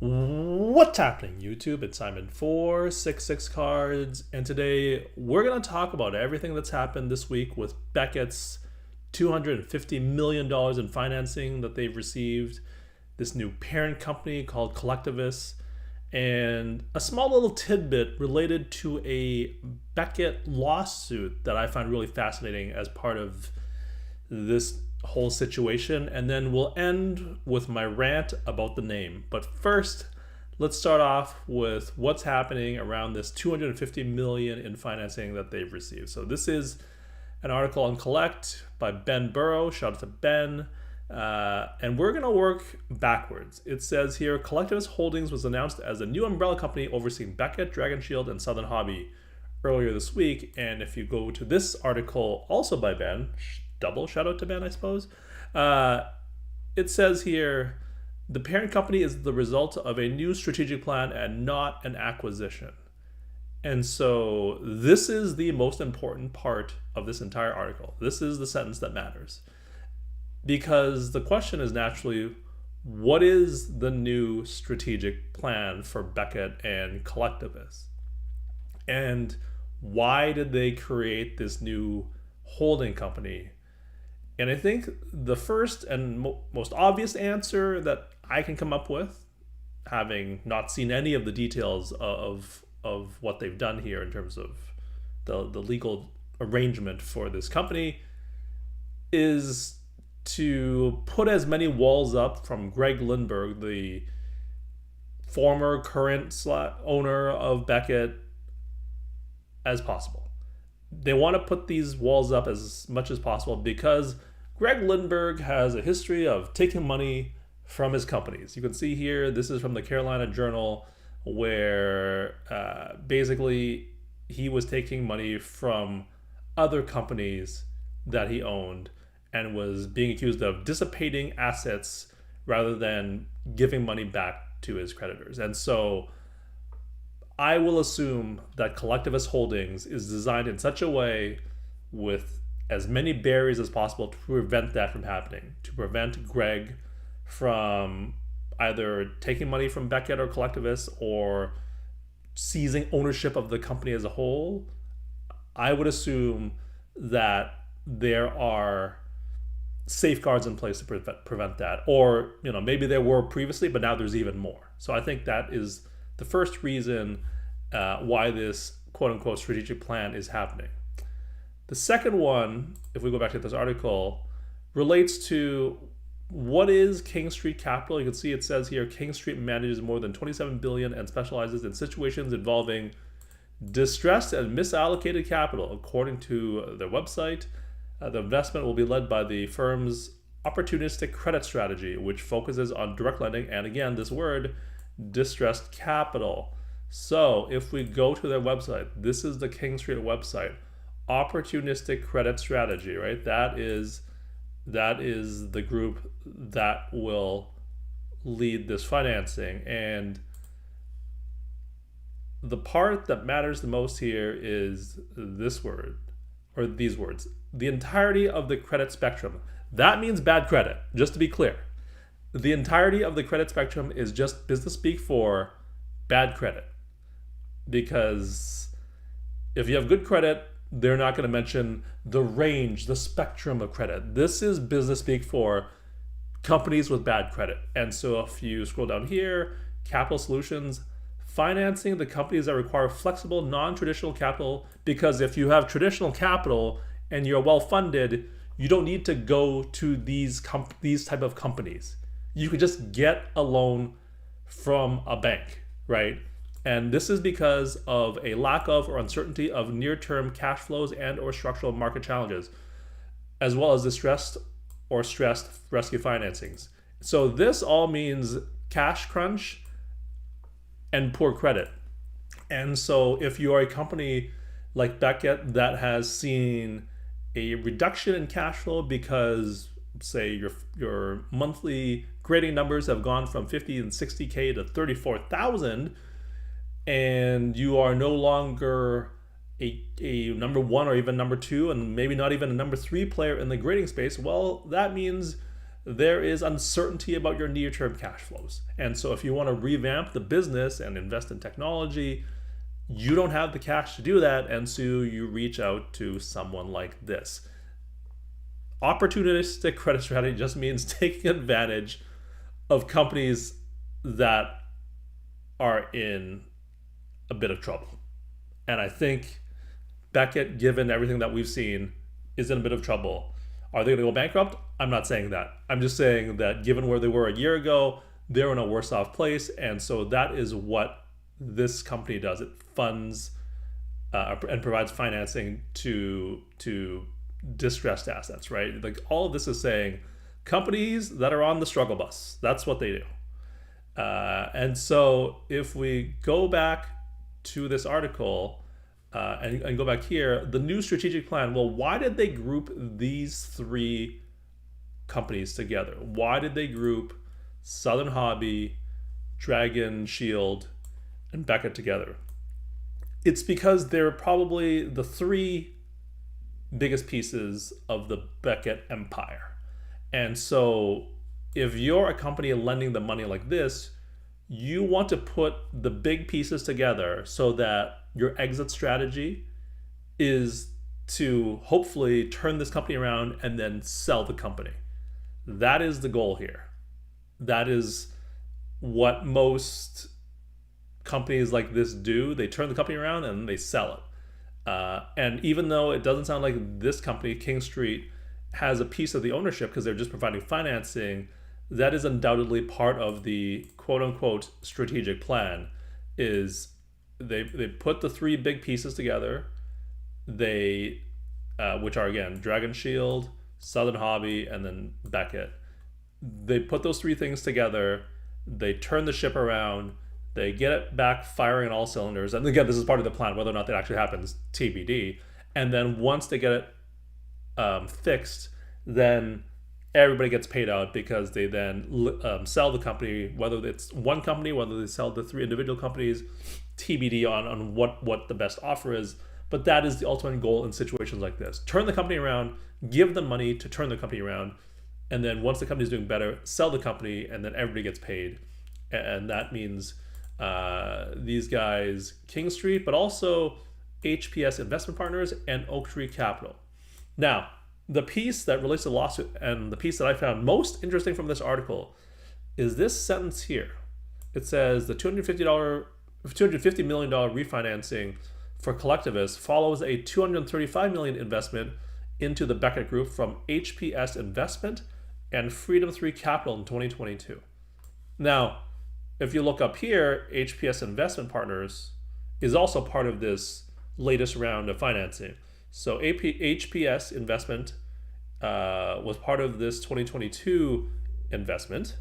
What's happening, YouTube? It's Simon 466 Cards, and today we're going to talk about everything that's happened this week with Beckett's $250 million in financing that they've received, this new parent company called Collectivus, and a small little tidbit related to a Beckett lawsuit that I find really fascinating as part of this whole situation, and then we'll end with my rant about the name. But first, let's start off with what's happening around this $250 million in financing that they've received. So this is an article on Collect by Ben Burrow. Shout out to Ben. And we're going to work backwards. It says here, Collectivus Holdings was announced as a new umbrella company overseeing Beckett, Dragon Shield, and Southern Hobby earlier this week. And if you go to this article, also by Ben, double shout out to Ben, I suppose. It says here, the parent company is the result of a new strategic plan and not an acquisition. And so this is the most important part of this entire article. This is the sentence that matters. Because the question is naturally, what is the new strategic plan for Beckett and Collectivus? And why did they create this new holding company? And I think the first and most obvious answer that I can come up with, having not seen any of the details of what they've done here in terms of the legal arrangement for this company, is to put as many walls up from Greg Lindbergh, the former current owner of Beckett, as possible. They want to put these walls up as much as possible because Greg Lindbergh has a history of taking money from his companies. You can see here, this is from the Carolina Journal, where basically he was taking money from other companies that he owned and was being accused of dissipating assets rather than giving money back to his creditors. And so I will assume that Collectivus Holdings is designed in such a way with as many barriers as possible to prevent that from happening, to prevent Greg from either taking money from Beckett or Collectivus or seizing ownership of the company as a whole. I would assume that there are safeguards in place to prevent that. Or, maybe there were previously, but now there's even more. So I think that is the first reason why this quote-unquote strategic plan is happening. The second one, if we go back to this article, relates to what is King Street Capital. You can see it says here, King Street manages more than $27 billion and specializes in situations involving distressed and misallocated capital. According to their website, the investment will be led by the firm's opportunistic credit strategy, which focuses on direct lending and, again, this word, distressed capital. So if we go to their website, this is the King Street website. Opportunistic credit strategy, right? That is the group that will lead this financing. And the part that matters the most here is this word, or these words: the entirety of the credit spectrum. That means bad credit, just to be clear. The entirety of the credit spectrum is just business speak for bad credit. Because if you have good credit, they're not going to mention the range, the spectrum of credit. This is business speak for companies with bad credit. And so if you scroll down here, capital solutions, financing the companies that require flexible, non-traditional capital, because if you have traditional capital and you're well-funded, you don't need to go to these type of companies. You could just get a loan from a bank, right? And this is because of a lack of or uncertainty of near-term cash flows and or structural market challenges, as well as distressed or stressed rescue financings. So this all means cash crunch and poor credit. And so if you are a company like Beckett that has seen a reduction in cash flow because, say, your monthly grading numbers have gone from 50 and 60K to 34,000, and you are no longer a number one or even number two, and maybe not even a number three player in the grading space, well, that means there is uncertainty about your near-term cash flows. And so if you want to revamp the business and invest in technology, you don't have the cash to do that, and so you reach out to someone like this. Opportunistic credit strategy just means taking advantage of companies that are in a bit of trouble. And I think Beckett, given everything that we've seen, is in a bit of trouble. Are they going to go bankrupt? I'm not saying that. I'm just saying that given where they were a year ago, they're in a worse off place. And so that is what this company does. It funds and provides financing to distressed assets, right? Like all of this is saying companies that are on the struggle bus, that's what they do. And so if we go back to this article and go back here, the new strategic plan, well, why did they group these three companies together? Why did they group Southern Hobby, Dragon Shield, and Beckett together? It's because they're probably the three biggest pieces of the Beckett empire. And so if you're a company lending the money like this, you want to put the big pieces together so that your exit strategy is to hopefully turn this company around and then sell the company. That is the goal here. That is what most companies like this do. They turn the company around and they sell it. And even though it doesn't sound like this company, King Street, has a piece of the ownership because they're just providing financing, that is undoubtedly part of the quote-unquote strategic plan. Is they put the three big pieces together, they which are again Dragon Shield, Southern Hobby, and then Beckett. They put those three things together, they turn the ship around, they get it back firing on all cylinders. And again, this is part of the plan. Whether or not that actually happens, TBD. And then once they get it fixed, then everybody gets paid out because they then sell the company, whether it's one company, whether they sell the three individual companies, TBD on what the best offer is. But that is the ultimate goal in situations like this. Turn the company around, give them money to turn the company around, and then once the company is doing better, sell the company, and then everybody gets paid. And that means these guys, King Street, but also HPS Investment Partners and Oak Tree Capital. Now, the piece that relates to the lawsuit and the piece that I found most interesting from this article is this sentence here. It says the $250 million refinancing for Collectivists follows a $235 million investment into the Beckett Group from HPS Investment and Freedom 3 Capital in 2022. Now, if you look up here, HPS Investment Partners is also part of this latest round of financing. So HPS Investment was part of this 2022 investment,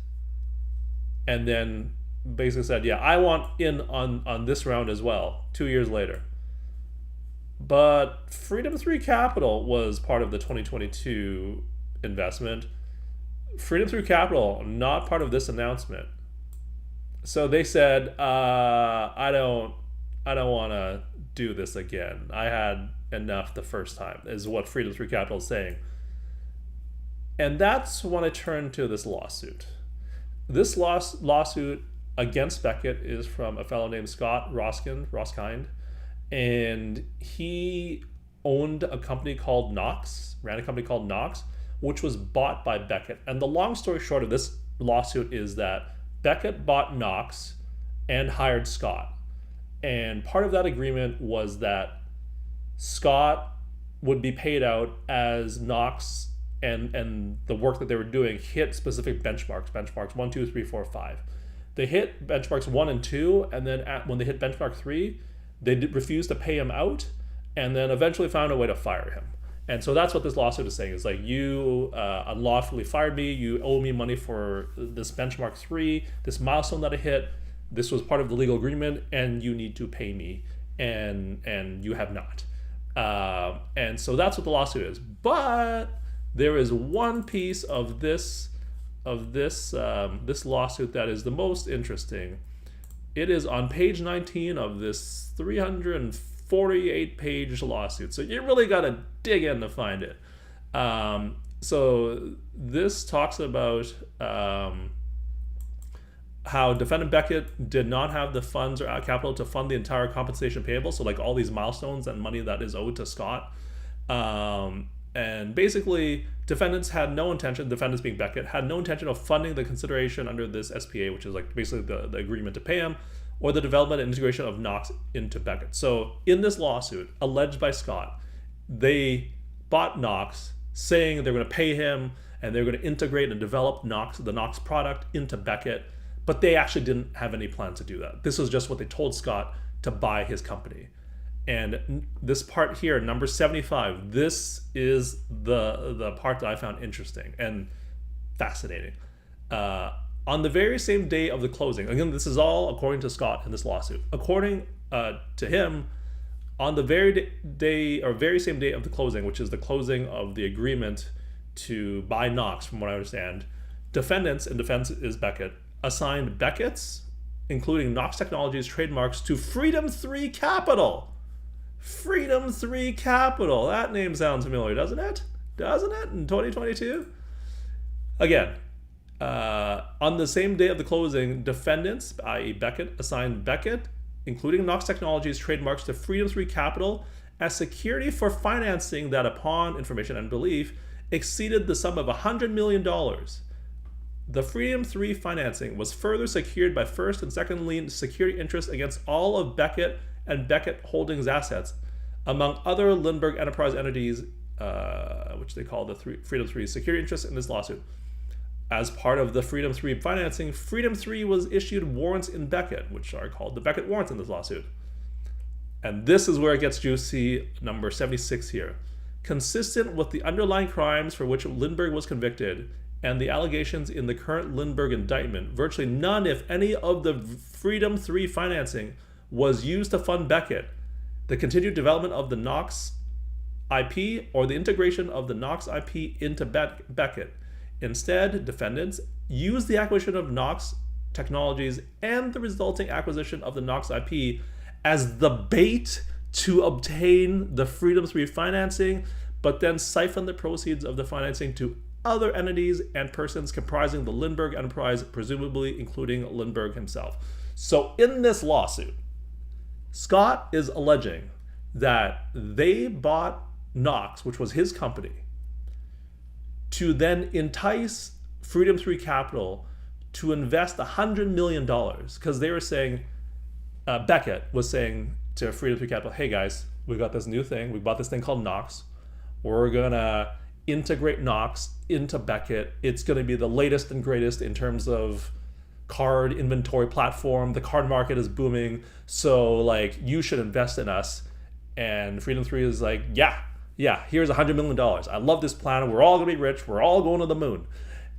and then basically said, yeah, I want in on this round as well, 2 years later. But Freedom 3 Capital was part of the 2022 investment. Freedom 3 Capital, not part of this announcement. So they said, I don't want to do this again. I had enough the first time, is what Freedom 3 Capital is saying. And that's when I turned to this lawsuit. This lawsuit against Beckett is from a fellow named Scott Roskind, and he owned a company called Knox, ran a company called Knox, which was bought by Beckett. And the long story short of this lawsuit is that Beckett bought Knox and hired Scott. And part of that agreement was that Scott would be paid out as Knox and the work that they were doing hit specific benchmarks 1, 2, 3, 4, 5. They hit benchmarks 1 and 2, and then when they hit benchmark 3, they refused to pay him out, and then eventually found a way to fire him. And so that's what this lawsuit is saying. It's like, you unlawfully fired me, you owe me money for this benchmark 3, this milestone that I hit, this was part of the legal agreement, and you need to pay me, and you have not. And so that's what the lawsuit is. But there is one piece of this lawsuit that is the most interesting. It is on page 19 of this 348-page lawsuit. So you really got to dig in to find it. So this talks about how defendant Beckett did not have the funds or capital to fund the entire compensation payable. So like all these milestones and money that is owed to Scott. And basically defendants being Beckett, had no intention of funding the consideration under this SPA, which is like basically the agreement to pay him, or the development and integration of Knox into Beckett. So in this lawsuit, alleged by Scott, they bought Knox saying they're going to pay him and they're going to integrate and develop the Knox product into Beckett, but they actually didn't have any plan to do that. This was just what they told Scott to buy his company. And this part here, number 75, this is the part that I found interesting and fascinating. On the very same day of the closing, again, this is all according to Scott in this lawsuit. According to him, on the very same day of the closing, which is the closing of the agreement to buy Knox, from what I understand, defendants, in defense is Beckett, assigned Beckett's, including Knox Technologies trademarks, to Freedom 3 Capital. Freedom 3 Capital. That name sounds familiar, doesn't it? Doesn't it? In 2022? Again, on the same day of the closing, defendants, i.e. Beckett, assigned Beckett, including Knox Technologies trademarks, to Freedom 3 Capital as security for financing that, upon information and belief, exceeded the sum of $100 million. The Freedom 3 financing was further secured by first and second lien security interests against all of Beckett and Beckett Holdings assets, among other Lindbergh Enterprise entities, which they call the Freedom 3 security interests in this lawsuit. As part of the Freedom 3 financing, Freedom 3 was issued warrants in Beckett, which are called the Beckett warrants in this lawsuit. And this is where it gets juicy, number 76 here. Consistent with the underlying crimes for which Lindbergh was convicted and the allegations in the current Lindbergh indictment, virtually none, if any, of the Freedom 3 financing was used to fund Beckett, the continued development of the Knox IP, or the integration of the Knox IP into Beckett. Instead, defendants used the acquisition of Knox Technologies and the resulting acquisition of the Knox IP as the bait to obtain the Freedom 3 financing, but then siphon the proceeds of the financing to other entities and persons comprising the Lindbergh enterprise, presumably including Lindbergh himself. So in this lawsuit, Scott is alleging that they bought Knox, which was his company, to then entice Freedom 3 Capital to invest $100 million, because they were saying, Beckett was saying to Freedom 3 Capital, hey guys, we got this new thing. We bought this thing called Knox. We're going to integrate Knox into Beckett. It's going to be the latest and greatest in terms of card inventory platform. The card market is booming. So like, you should invest in us. And Freedom 3 is like, yeah, here's $100 million. I love this plan. We're all going to be rich. We're all going to the moon.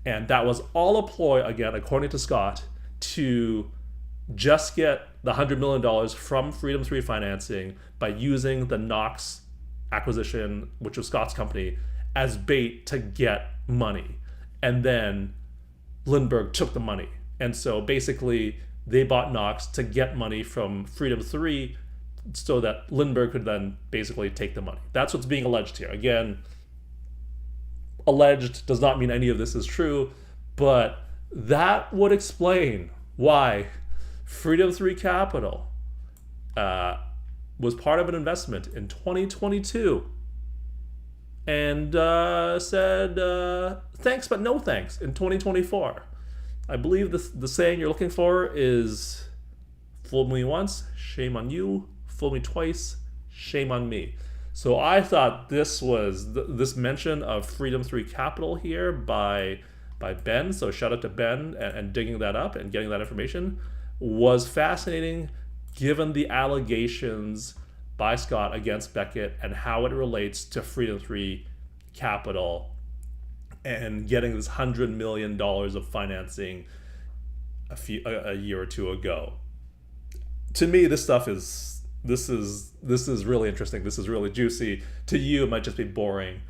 And that was all a ploy, again, according to Scott, to just get the $100 million from Freedom 3 financing by using the Knox acquisition, which was Scott's company, as bait to get money. And then Lindbergh took the money. And so basically they bought Knox to get money from Freedom 3 so that Lindbergh could then basically take the money. That's what's being alleged here. Again, alleged does not mean any of this is true, but that would explain why Freedom 3 Capital was part of an investment in 2022 and said thanks but no thanks in 2024. I believe the saying you're looking for is, fool me once, shame on you. Fool me twice, shame on me. So I thought this was this mention of Freedom 3 Capital here by Ben. So shout out to Ben and digging that up and getting that information was fascinating, given the allegations by Scott against Beckett and how it relates to Freedom 3 Capital and getting this $100 million of financing a year or two ago. To me, this stuff is really interesting. This is really juicy. To you, it might just be boring,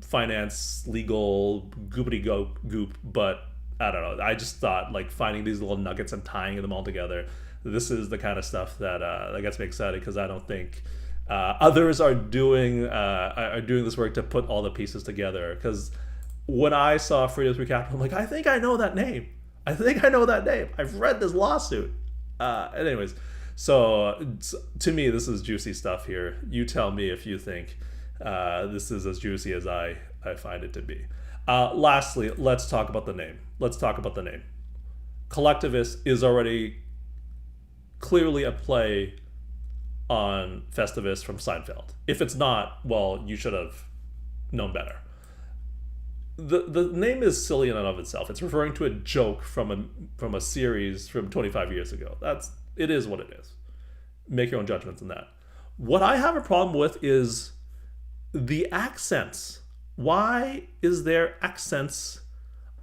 finance, legal, goopity goop. But I don't know. I just thought like finding these little nuggets and tying them all together. This is the kind of stuff that gets me excited, because I don't think Others are doing this work to put all the pieces together. Because when I saw Freedom 3 Capital, I'm like, I think I know that name. I've read this lawsuit. Anyways, so to me, this is juicy stuff here. You tell me if you think this is as juicy as I find it to be. Lastly, let's talk about the name. Collectivist is already clearly a play on Festivus from Seinfeld. If it's not, well, you should have known better. The name is silly in and of itself. It's referring to a joke from a series from 25 years ago. It is what it is. Make your own judgments on that. What I have a problem with is the accents. Why is there accents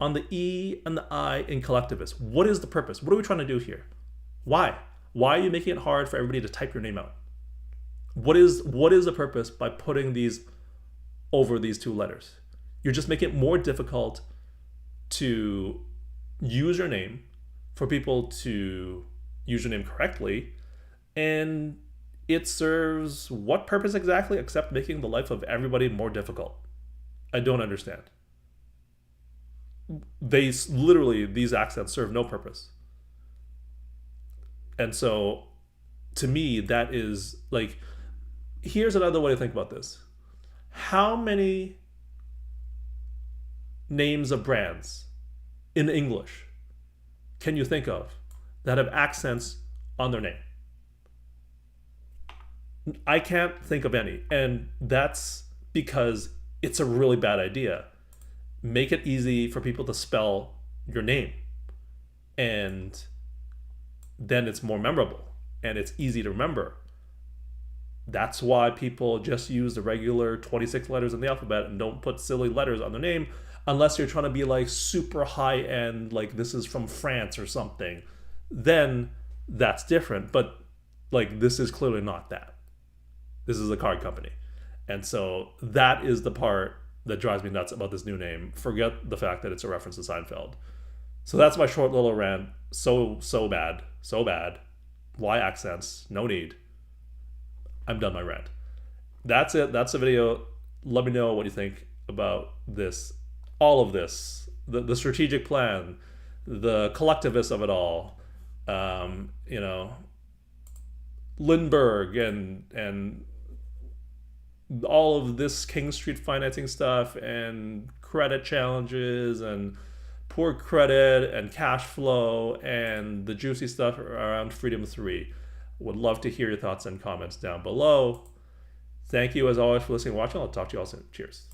on the E and the I in collectivist? What is the purpose? What are we trying to do here? Why? Why are you making it hard for everybody to type your name out? What is the purpose by putting these over these two letters? You're just making it more difficult to use your name, for people to use your name correctly, and it serves what purpose exactly except making the life of everybody more difficult? I don't understand. These accents serve no purpose. And so to me, that is like, here's another way to think about this. How many names of brands in English can you think of that have accents on their name? I can't think of any. And that's because it's a really bad idea. Make it easy for people to spell your name. And then it's more memorable and it's easy to remember. That's why people just use the regular 26 letters in the alphabet and don't put silly letters on their name, unless you're trying to be like super high end, like this is from France or something. Then that's different. But like, this is clearly not that. This is a card company. And so that is the part that drives me nuts about this new name. Forget the fact that it's a reference to Seinfeld. So that's my short little rant. So bad. Why accents? No need. I'm done my rant. That's it. That's the video. Let me know what you think about this. All of this. The strategic plan. The collectivist of it all. Lindbergh and all of this King Street financing stuff and credit challenges and poor credit and cash flow and the juicy stuff around Freedom 3. Would love to hear your thoughts and comments down below. Thank you as always for listening and watching. I'll talk to you all soon. Cheers.